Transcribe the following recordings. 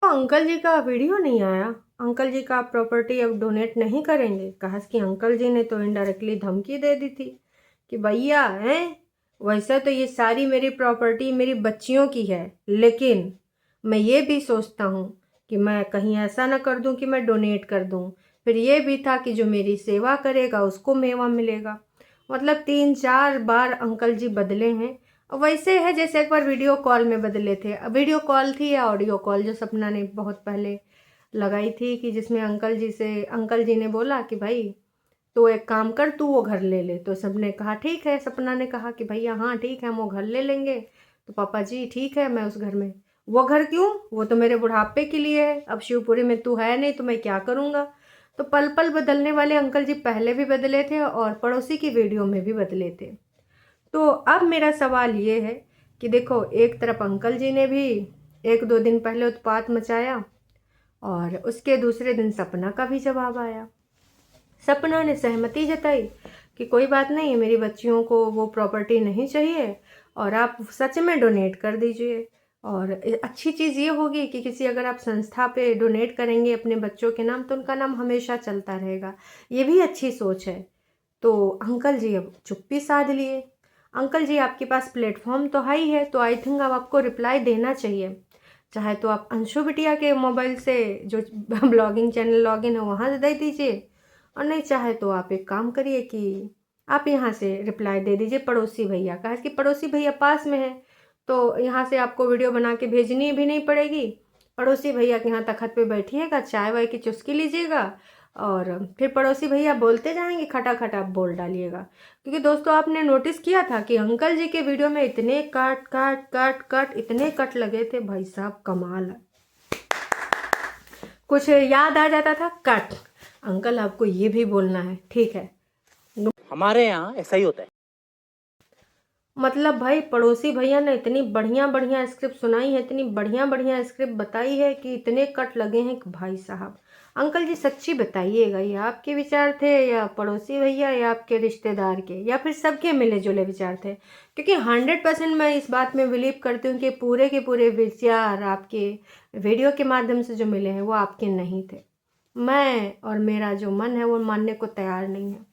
Uncle जी का video नहीं आया, अंकल जी का प्रॉपर्टी अब डोनेट नहीं करेंगे। कहा कि अंकल जी ने तो इनडायरेक्टली धमकी दे दी थी कि भैया हैं, वैसे तो ये सारी मेरी प्रॉपर्टी मेरी बच्चियों की है, लेकिन मैं ये भी सोचता हूँ कि मैं कहीं ऐसा ना कर दूँ कि मैं डोनेट कर दूँ। फिर ये भी था कि जो मेरी सेवा करेगा उसको मेवा मिलेगा। मतलब 3-4 बार अंकल जी बदले हैं। वैसे है जैसे एक बार वीडियो कॉल में बदले थे। अब वीडियो कॉल थी या ऑडियो कॉल, जो सपना ने बहुत पहले लगाई थी, कि जिसमें अंकल जी ने बोला कि भाई तो एक काम कर, तू वो घर ले ले। तो सबने कहा ठीक है, सपना ने कहा कि भैया हाँ ठीक है, हम वो घर ले लेंगे। तो पापा जी ठीक है, मैं उस घर में, वो घर क्यों, वो तो मेरे बुढ़ापे के लिए है, अब शिवपुरी में तू है नहीं तो मैं क्या करूँगा। तो पल पल बदलने वाले अंकल जी पहले भी बदले थे और पड़ोसी की वीडियो में भी बदले थे। तो अब मेरा सवाल ये है कि देखो, एक तरफ अंकल जी ने भी 1-2 दिन पहले उत्पात मचाया और उसके दूसरे दिन सपना का भी जवाब आया। सपना ने सहमति जताई कि कोई बात नहीं, मेरी बच्चियों को वो प्रॉपर्टी नहीं चाहिए और आप सच में डोनेट कर दीजिए। और अच्छी चीज़ ये होगी कि किसी अगर आप संस्था पे डोनेट करेंगे अपने बच्चों के नाम, तो उनका नाम हमेशा चलता रहेगा। ये भी अच्छी सोच है। तो अंकल जी अब चुप्पी साध लिए। अंकल जी, आपके पास प्लेटफॉर्म तो है ही है, तो आई थिंक अब आपको रिप्लाई देना चाहिए। चाहे तो आप अंशु बिटिया के मोबाइल से जो ब्लॉगिंग चैनल लॉगिन है वहाँ से दे दीजिए, और नहीं चाहे तो आप एक काम करिए कि आप यहाँ से रिप्लाई दे दीजिए पड़ोसी भैया का, कि पड़ोसी भैया पास में है, तो यहाँ से आपको वीडियो बना के भेजनी भी नहीं पड़ेगी। पड़ोसी भैया के यहाँ तखत पे बैठिएगा, चाय वाय की चुस्की लीजिएगा और फिर पड़ोसी भैया बोलते जाएंगे, खटाखट आप बोल डालिएगा। क्योंकि दोस्तों, आपने नोटिस किया था कि अंकल जी के वीडियो में इतने कट कट कट कट इतने कट लगे थे, भाई साहब कमाल है। कुछ याद आ जाता था, कट, अंकल आपको ये भी बोलना है, ठीक है। हमारे यहाँ ऐसा ही होता है। मतलब भाई, पड़ोसी भैया ने इतनी बढ़िया बढ़िया स्क्रिप्ट सुनाई है, इतनी बढ़िया बढ़िया स्क्रिप्ट बताई है कि इतने कट लगे हैं कि भाई साहब। अंकल जी सच्ची बताइएगा, ये आपके विचार थे या पड़ोसी भैया या आपके रिश्तेदार के, या फिर सबके मिले जुले विचार थे? क्योंकि 100% मैं इस बात में बिलीव करती हूँ कि पूरे के पूरे विचार आपके वीडियो के माध्यम से जो मिले हैं वो आपके नहीं थे। मैं और मेरा जो मन है वो मानने को तैयार नहीं है।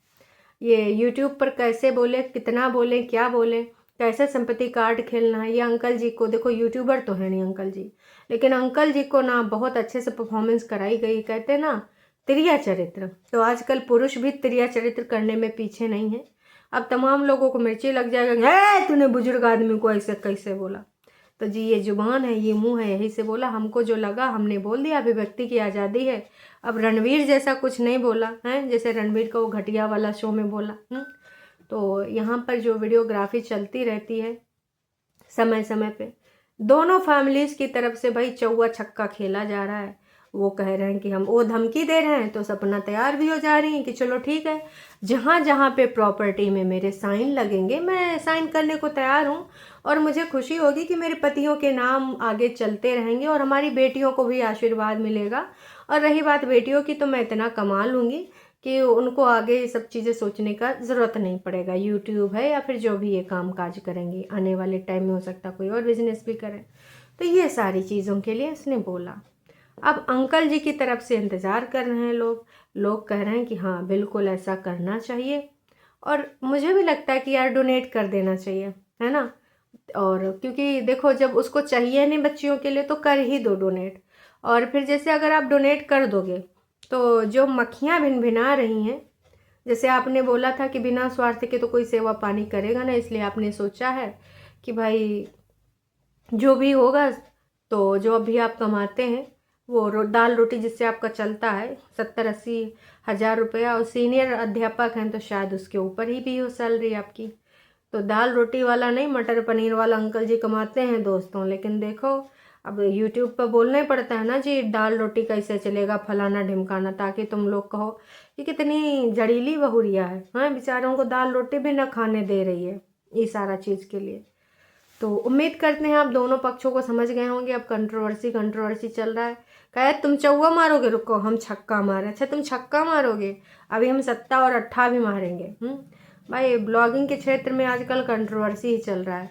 ये यूट्यूब पर कैसे बोले, कितना बोले, क्या बोले, कैसे संपत्ति कार्ड खेलना है, ये अंकल जी को, देखो यूट्यूबर तो है नहीं अंकल जी, लेकिन अंकल जी को ना बहुत अच्छे से परफॉर्मेंस कराई गई। कहते ना त्रिया चरित्र, तो आजकल पुरुष भी त्रिया चरित्र करने में पीछे नहीं है। अब तमाम लोगों को मिर्ची लग जाएगा, है तूने बुजुर्ग आदमी को ऐसे कैसे बोला। तो जी, ये जुबान है, ये मुंह है, यही से बोला, हमको जो लगा हमने बोल दिया, अभिव्यक्ति की आज़ादी है। अब रणवीर जैसा कुछ नहीं बोला है, जैसे रणवीर को वो घटिया वाला शो में बोला। तो यहाँ पर जो वीडियोग्राफी चलती रहती है समय समय पे, दोनों फैमिलीज की तरफ से भाई चौवा छक्का खेला जा रहा है। वो कह रहे हैं कि हम, वो धमकी दे रहे हैं, तो सपना तैयार भी हो जा रही है कि चलो ठीक है, जहाँ जहाँ पे प्रॉपर्टी में मेरे साइन लगेंगे मैं साइन करने को तैयार हूँ, और मुझे खुशी होगी कि मेरे पतियों के नाम आगे चलते रहेंगे और हमारी बेटियों को भी आशीर्वाद मिलेगा। और रही बात बेटियों की, तो मैं इतना कमा लूँगी कि उनको आगे ये सब चीज़ें सोचने का ज़रूरत नहीं पड़ेगा। यूट्यूब है या फिर जो भी ये काम काज करेंगी, आने वाले टाइम में हो सकता कोई और बिजनेस भी करें। तो ये सारी चीज़ों के लिए इसने बोला। अब अंकल जी की तरफ से इंतज़ार कर रहे हैं लोग कह रहे हैं कि हाँ बिल्कुल ऐसा करना चाहिए, और मुझे भी लगता है कि यार डोनेट कर देना चाहिए, है ना। और क्योंकि देखो, जब उसको चाहिए नहीं बच्चियों के लिए, तो कर ही दो डोनेट। और फिर जैसे अगर आप डोनेट कर दोगे, तो जो मक्खियाँ भिनभिना रही हैं, जैसे आपने बोला था कि बिना स्वार्थ के तो कोई सेवा पानी करेगा ना, इसलिए आपने सोचा है कि भाई जो भी होगा, तो जो अभी आप कमाते हैं वो दाल रोटी जिससे आपका चलता है, 70-80 हज़ार रुपया, और सीनियर अध्यापक हैं तो शायद उसके ऊपर ही भी हो सैलरी आपकी। तो दाल रोटी वाला नहीं, मटर पनीर वाला अंकल जी कमाते हैं दोस्तों। लेकिन देखो, अब यूट्यूब पर बोलना ही पड़ता है ना जी, दाल रोटी कैसे चलेगा, फलाना ढिमकाना, ताकि तुम लोग कहो कि कितनी जड़ीली बहुरिया है। हाँ, बेचारों को दाल रोटी भी न खाने दे रही है ये सारा चीज़ के लिए। तो उम्मीद करते हैं आप दोनों पक्षों को समझ गए होंगे। अब कंट्रोवर्सी चल रहा है। कहे तुम चौवा मारोगे, रुको हम छक्का मारे। अच्छा, तुम छक्का मारोगे, अभी हम 7 और 8 भी मारेंगे। भाई, ब्लॉगिंग के क्षेत्र में आजकल कंट्रोवर्सी ही चल रहा है।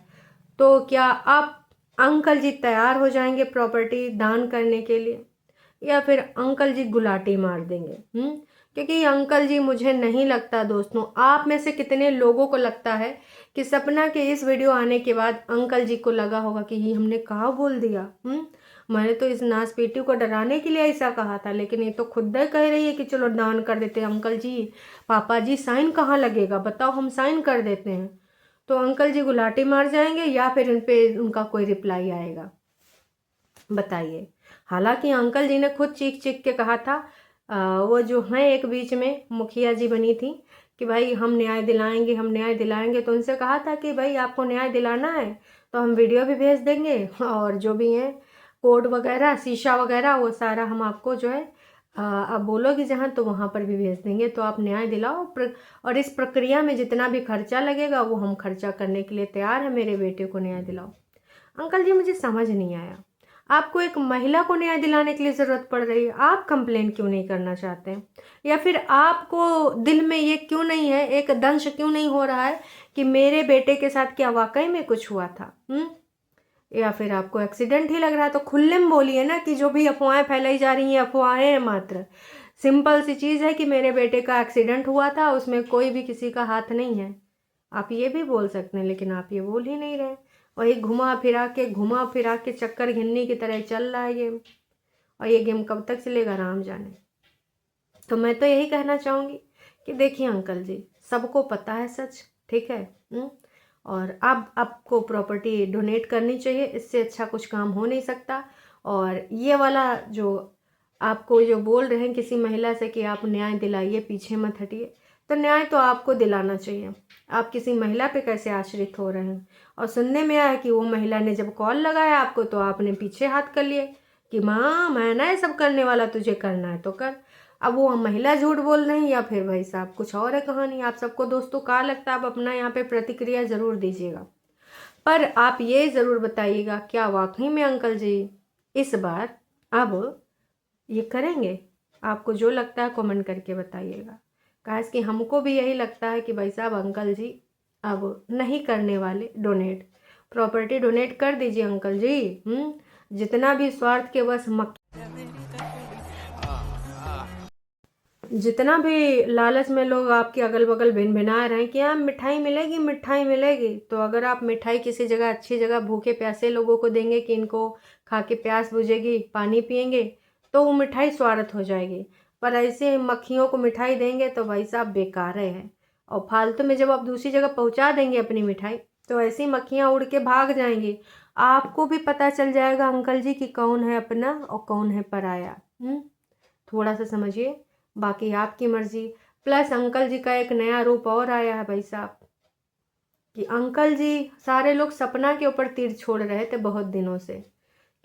तो क्या आप अंकल जी तैयार हो जाएंगे प्रॉपर्टी दान करने के लिए, या फिर अंकल जी गुलाटी मार देंगे। क्योंकि अंकल जी, मुझे नहीं लगता दोस्तों, आप में से कितने लोगों को लगता है कि सपना के इस वीडियो आने के बाद अंकल जी को लगा होगा कि ये हमने कहाँ बोल दिया। मैंने तो इस नासपीटी को डराने के लिए ऐसा कहा था, लेकिन ये तो खुद ही कह रही है कि चलो दान कर देते हैं। अंकल जी, पापा जी, साइन कहाँ लगेगा बताओ, हम साइन कर देते हैं। तो अंकल जी गुलाटी मार जाएंगे या फिर इन पे उनका कोई रिप्लाई आएगा, बताइए। हालांकि अंकल जी ने खुद चीख चीख के कहा था, वो जो हैं एक बीच में मुखिया जी बनी थी कि भाई हम न्याय दिलाएंगे, हम न्याय दिलाएंगे। तो उनसे कहा था कि भाई आपको न्याय दिलाना है तो हम वीडियो भी भेज देंगे, और जो भी है कोड वगैरह, शीशा वगैरह, वो सारा हम आपको जो है आप बोलोगे जहाँ तो वहाँ पर भी भेज देंगे। तो आप न्याय दिलाओ, और इस प्रक्रिया में जितना भी खर्चा लगेगा वो हम खर्चा करने के लिए तैयार है, मेरे बेटे को न्याय दिलाओ। अंकल जी, मुझे समझ नहीं आया, आपको एक महिला को न्याय दिलाने के लिए ज़रूरत पड़ रही है, आप कंप्लेन क्यों नहीं करना चाहते हैं? या फिर आपको दिल में ये क्यों नहीं है, एक दंश क्यों नहीं हो रहा है कि मेरे बेटे के साथ क्या वाकई में कुछ हुआ था? या फिर आपको एक्सीडेंट ही लग रहा है? तो खुले में बोलिए ना कि जो भी अफवाहें फैलाई जा रही हैं अफवाहें हैं मात्र। सिंपल सी चीज़ है कि मेरे बेटे का एक्सीडेंट हुआ था, उसमें कोई भी किसी का हाथ नहीं है। आप ये भी बोल सकते हैं, लेकिन आप ये बोल ही नहीं रहे। वही घुमा फिरा के चक्कर घिन्नी की तरह चल रहा है गेम, और ये गेम कब तक चलेगा राम जाने। तो मैं तो यही कहना चाहूँगी कि देखिए अंकल जी, सबको पता है सच, ठीक है। और अब आपको प्रॉपर्टी डोनेट करनी चाहिए, इससे अच्छा कुछ काम हो नहीं सकता। और ये वाला जो आपको जो बोल रहे हैं किसी महिला से कि आप न्याय दिलाइए, पीछे मत हटिए, तो न्याय तो आपको दिलाना चाहिए। आप किसी महिला पे कैसे आश्रित हो रहे हैं? और सुनने में आया कि वो महिला ने जब कॉल लगाया आपको तो आपने पीछे हाथ कर लिए कि माँ मैं ना ये सब करने वाला, तुझे करना है तो कर। अब वो महिला झूठ बोल रही है या फिर भाई साहब कुछ और है कहानी। आप सबको दोस्तों क्या लगता है, आप अपना यहाँ पे प्रतिक्रिया ज़रूर दीजिएगा। पर आप ये ज़रूर बताइएगा, क्या वाकई में अंकल जी इस बार अब ये करेंगे? आपको जो लगता है कमेंट करके बताइएगा। काश कि हमको भी यही लगता है कि भाई साहब अंकल जी अब नहीं करने वाले डोनेट। प्रॉपर्टी डोनेट कर दीजिए अंकल जी। जितना भी स्वार्थ के बस जितना भी लालच में लोग आपके अगल बगल भिन भिना रहे हैं कि हाँ मिठाई मिलेगी, मिठाई मिलेगी, तो अगर आप मिठाई किसी जगह अच्छी जगह भूखे प्यासे लोगों को देंगे कि इनको खा के प्यास बुझेगी, पानी पिएंगे, तो वो मिठाई स्वार्थ हो जाएगी। पर ऐसे मक्खियों को मिठाई देंगे तो भाई साहब बेकार है। और फालतू में जब आप दूसरी जगह पहुंचा देंगे अपनी मिठाई, तो ऐसी मक्खियाँ उड़ के भाग जाएंगी। आपको भी पता चल जाएगा अंकल जी कि कौन है अपना और कौन है पराया। थोड़ा सा समझिए, बाकी आपकी मर्जी। प्लस अंकल जी का एक नया रूप और आया है भाई साहब, कि अंकल जी, सारे लोग सपना के ऊपर तीर छोड़ रहे थे बहुत दिनों से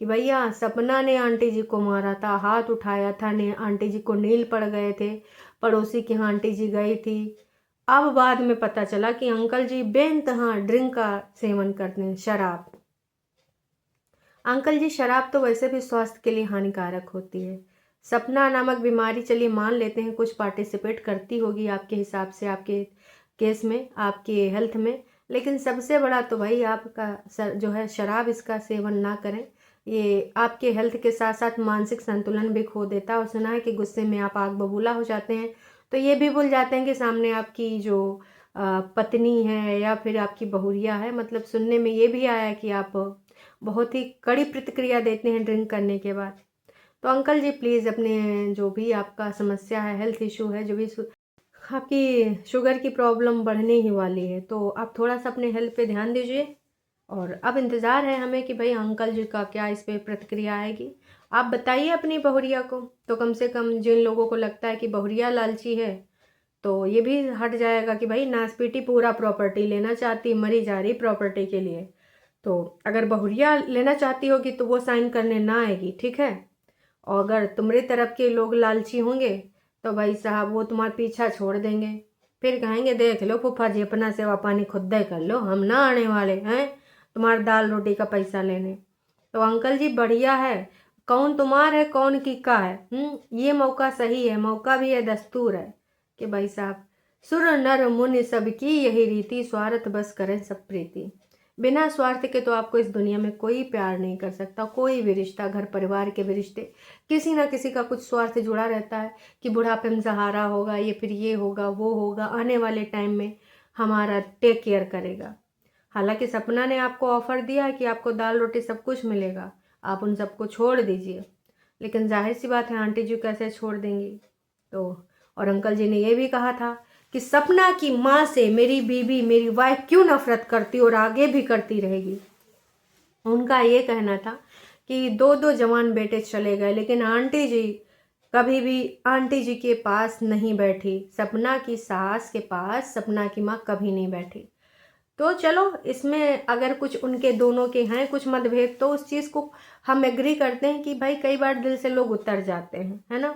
कि भैया सपना ने आंटी जी को मारा था, हाथ उठाया था, ने आंटी जी को नील पड़ गए थे, पड़ोसी की आंटी जी गई थी। अब बाद में पता चला कि अंकल जी बेइंतहा ड्रिंक का सेवन करते हैं, शराब। अंकल जी, शराब तो वैसे भी स्वास्थ्य के लिए हानिकारक होती है। सपना नामक बीमारी चलिए मान लेते हैं कुछ पार्टिसिपेट करती होगी आपके हिसाब से, आपके केस में, आपके हेल्थ में, लेकिन सबसे बड़ा तो भाई आपका जो है शराब, इसका सेवन ना करें। ये आपके हेल्थ के साथ साथ मानसिक संतुलन भी खो देता है। और सुना है कि गुस्से में आप आग बबूला हो जाते हैं, तो ये भी भूल जाते हैं कि सामने आपकी जो पत्नी है या फिर आपकी बहुरिया है। मतलब सुनने में ये भी आया कि आप बहुत ही कड़ी प्रतिक्रिया देते हैं ड्रिंक करने के बाद। तो अंकल जी प्लीज़ अपने जो भी आपका समस्या है, हेल्थ इशू है, जो भी आपकी शुगर की प्रॉब्लम बढ़ने ही वाली है, तो आप थोड़ा सा अपने हेल्थ पे ध्यान दीजिए। और अब इंतज़ार है हमें कि भाई अंकल जी का क्या इस पे प्रतिक्रिया आएगी। आप बताइए अपनी बहुरिया को, तो कम से कम जिन लोगों को लगता है कि बहुरिया लालची है, तो ये भी हट जाएगा कि भाई नासपीटी पूरा प्रॉपर्टी लेना चाहती, मरी जा रही प्रॉपर्टी के लिए। तो अगर बहुरिया लेना चाहती होगी तो वो साइन करने ना आएगी, ठीक है। और अगर तुम्हारी तरफ के लोग लालची होंगे तो भाई साहब वो तुम्हारा पीछा छोड़ देंगे, फिर कहेंगे देख लो फूफा जी, अपना सेवा पानी खुद ही कर लो, हम ना आने वाले हैं तुम्हारे दाल रोटी का पैसा लेने। तो अंकल जी बढ़िया है, कौन तुम्हार है कौन की का है। ये मौका सही है, मौका भी है, दस्तूर है कि भाई साहब सुर नर मुनि सबकी यही रीति, स्वार्थ बस करें सब प्रीति। बिना स्वार्थ के तो आपको इस दुनिया में कोई प्यार नहीं कर सकता। कोई भी रिश्ता, घर परिवार के भी रिश्ते, किसी ना किसी का कुछ स्वार्थ जुड़ा रहता है कि बुढ़ापे में सहारा होगा, ये फिर ये होगा, वो होगा, आने वाले टाइम में हमारा टेक केयर करेगा। हालांकि सपना ने आपको ऑफर दिया है कि आपको दाल रोटी सब कुछ मिलेगा, आप उन सबको छोड़ दीजिए, लेकिन जाहिर सी बात है आंटी जी कैसे छोड़ देंगी। तो और अंकल जी ने ये भी कहा था कि सपना की माँ से मेरी बीबी, मेरी वाइफ क्यों नफरत करती और आगे भी करती रहेगी। उनका ये कहना था कि 2-2 जवान बेटे चले गए, लेकिन आंटी जी कभी भी आंटी जी के पास नहीं बैठी। सपना की सास के पास सपना की माँ कभी नहीं बैठी। तो चलो, इसमें अगर कुछ उनके दोनों के हैं कुछ मतभेद, तो उस चीज़ को हम एग्री करते हैं कि भाई कई बार दिल से लोग उतर जाते हैं, है ना।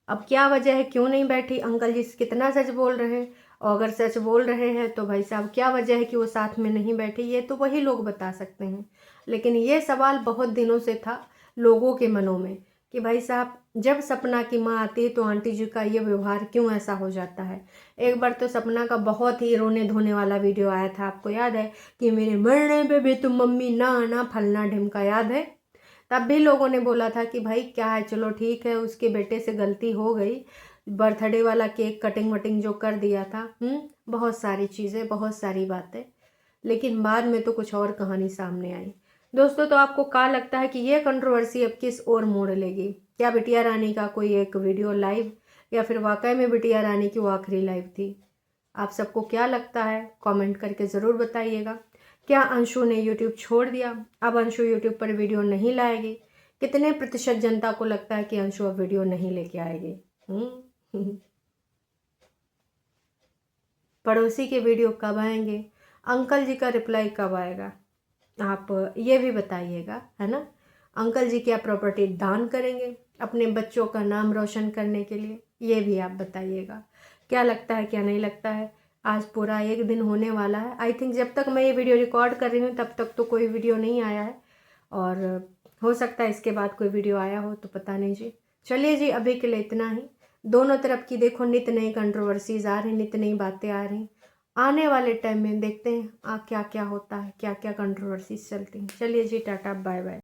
अब क्या वजह है, क्यों नहीं बैठी, अंकल जी कितना सच बोल रहे हैं, और अगर सच बोल रहे हैं तो भाई साहब क्या वजह है कि वो साथ में नहीं बैठी, ये तो वही लोग बता सकते हैं। लेकिन ये सवाल बहुत दिनों से था लोगों के मनों में कि भाई साहब जब सपना की माँ आती है तो आंटी जी का ये व्यवहार क्यों ऐसा हो जाता है। एक बार तो सपना का बहुत ही रोने धोने वाला वीडियो आया था, आपको याद है कि मेरे मरने पे भी तुम मम्मी ना आना, फलना ढिमका, याद है। तब भी लोगों ने बोला था कि भाई क्या है, चलो ठीक है, उसके बेटे से गलती हो गई, बर्थडे वाला केक कटिंग वटिंग जो कर दिया था, बहुत सारी चीज़ें, बहुत सारी बातें, लेकिन बाद में तो कुछ और कहानी सामने आई। दोस्तों, तो आपको क्या लगता है कि ये कंट्रोवर्सी अब किस ओर मोड़ लेगी? क्या बिटिया रानी का कोई एक वीडियो लाइव, या फिर वाकई में बिटिया रानी की वो आखिरी लाइव थी? आप सबको क्या लगता है कमेंट करके ज़रूर बताइएगा। क्या अंशु ने यूट्यूब छोड़ दिया? अब अंशु यूट्यूब पर वीडियो नहीं लाएगी? कितने प्रतिशत जनता को लगता है कि अंशु अब वीडियो नहीं लेके आएगी? पड़ोसी के वीडियो कब आएंगे? अंकल जी का रिप्लाई कब आएगा? आप ये भी बताइएगा, है ना। अंकल जी क्या प्रॉपर्टी दान करेंगे अपने बच्चों का नाम रोशन करने के लिए? ये भी आप बताइएगा। क्या लगता है, क्या नहीं लगता है? आज पूरा 1 दिन होने वाला है। आई थिंक जब तक मैं ये वीडियो रिकॉर्ड कर रही हूँ तब तक तो कोई वीडियो नहीं आया है, और हो सकता है इसके बाद कोई वीडियो आया हो, तो पता नहीं जी। चलिए जी, अभी के लिए इतना ही। दोनों तरफ की देखो नित नई कंट्रोवर्सीज आ रही, नित नई बातें आ रही। आने वाले टाइम में देखते हैं क्या क्या होता है, क्या क्या कंट्रोवर्सीज चलती हैं। चलिए जी, टाटा बाय बाय।